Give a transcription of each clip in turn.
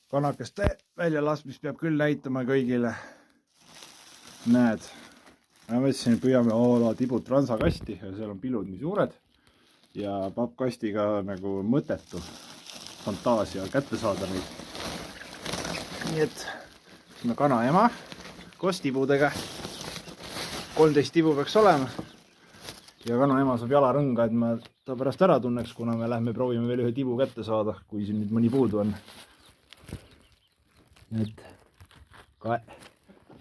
Kanakeste väljalaskmist peab küll näitama kõigile. Näed, ma mõtlesin, et püüame tibud transakasti ja seal on pilud nii suured ja pappkastiga nagu mõttetu fantaasia kätte saada neid. Nii et kana ema koos tibudega. 13 tibu peaks olema ja kana ema saab jalarõnga, et ma ta pärast ära tunneks, kuna me lähme proovime veel ühe tibu kätte saada, kui siin nüüd mõni puudu on. Et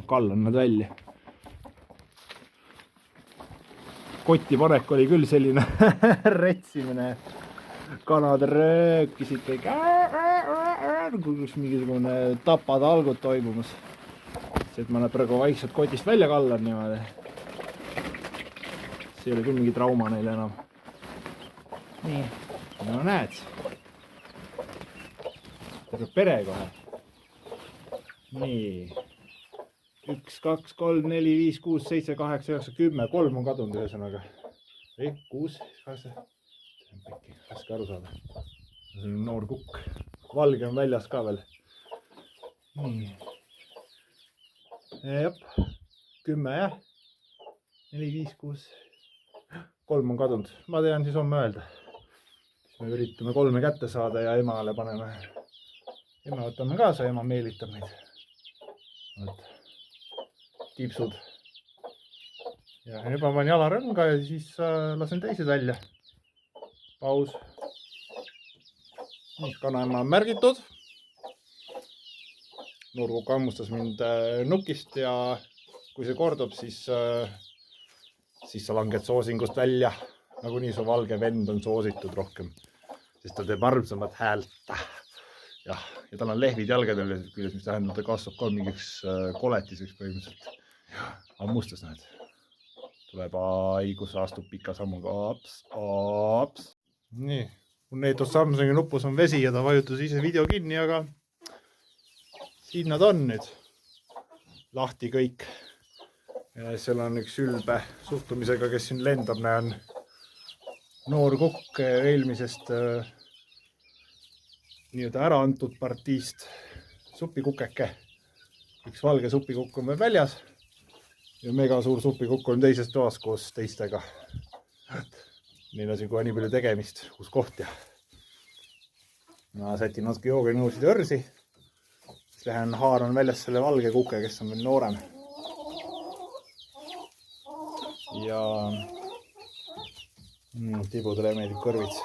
kallan nad välja. Kotipanek oli küll selline retsimine. Kanad röökisid kõik. Kus mingisugune tapatalgud toimumas. See, et ma nad praegu vaikselt kotist välja kallan niimoodi. See oli küll mingi trauma neile enam. Nii, no näed. Terve pere kohe. Nii. 1, 2, 3, 4, 5, 6, 7, 8, 9, 10. 3 on kadunud ühesõnaga. 6, 8. Raske aru saada. See on noor kukk. Valge on väljas ka veel. Nii. Jep. 10 jah. 4, 5, 6. 3 on kadunud. Ma tean siis homme öelda. Me üritame 3 kätte saada ja emale paneme. Ema võtame kaasa, ema meelitab meid. Tipsud. Ja juba panen jalarõnga ja siis lasen teised välja. Paus. Kanaema on märgitud. Noorkukk hammustas mind nukist ja kui see kordub, siis sa langed soosingust välja. Nagunii su valge vend on soositud rohkem, sest ta teeb armsamat häält. Ja tal on lehvid jalgadel küljes, mis tähendab, ta kasvab ka mingiks koletiseks põhimõtteliselt. Hammustas näed. Tuleb haigus, astub pika sammuga. Aps. Nii. Mul neetus Samsungi nupus on vesi ja ta vajutas ise video kinni, aga siin nad on nüüd. Lahti kõik. Ja seal on üks ülbe suhtumisega, kes siin lendab, näen noor kukk eelmisest nii-öelda ära antud partiist supikukeke. Üks valge supikukk on veel väljas ja mega suur supikukk on teises toas koos teistega. Neil on siin kohe nii palju tegemist, uus koht ja ma sätin natuke jooginõusid õrsi. Siis lähen haaran väljas selle valge kuke, kes on veel noorem. Ja tibudele meeldib kõrvits.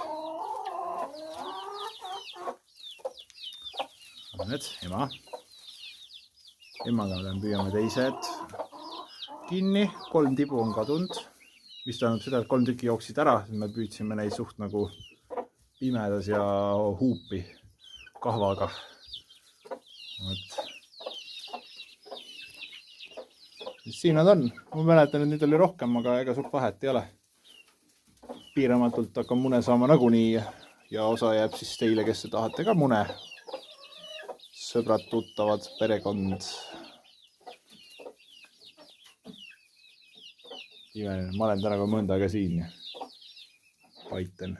Nüüd ema. Emaga püüame teised kinni. 3 tibu on kadunud. Mis tähendab seda, et 3 tükki jooksid ära. Me püüdsime neid suht nagu pimedas ja huupi kahvaga. Siin nad on. Ma mäletan, et neid oli rohkem, aga ega suht vahet ei ole. Piiramatult hakkan mune saama nagunii ja osa jääb siis teile, kes te tahate ka mune. Sõbrad, tuttavad, perekond. Ma olen täna ka mõnda aega siin ja paiten.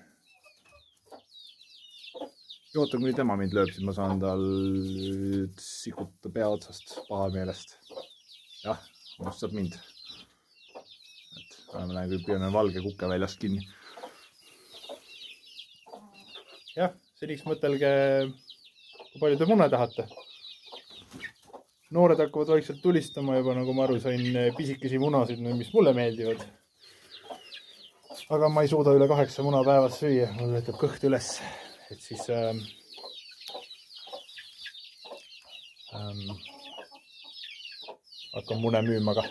Ja ootan, kuni tema mind lööb, siis ma saan tal sikuta pea otsast paha meelest. Jah, unustab mind. Ma lähen küll püüan valge kukke väljast kinni. Jah, seniks mõtelge, kui palju te mune tahate. Noored hakkavad vaikselt tulistama juba, nagu ma aru sain, pisikesi munasid, mis mulle meeldivad. Aga ma ei suuda üle 8 muna päevas süüa, mul võtab kõht üles. Et siis hakkan mune müüma ka.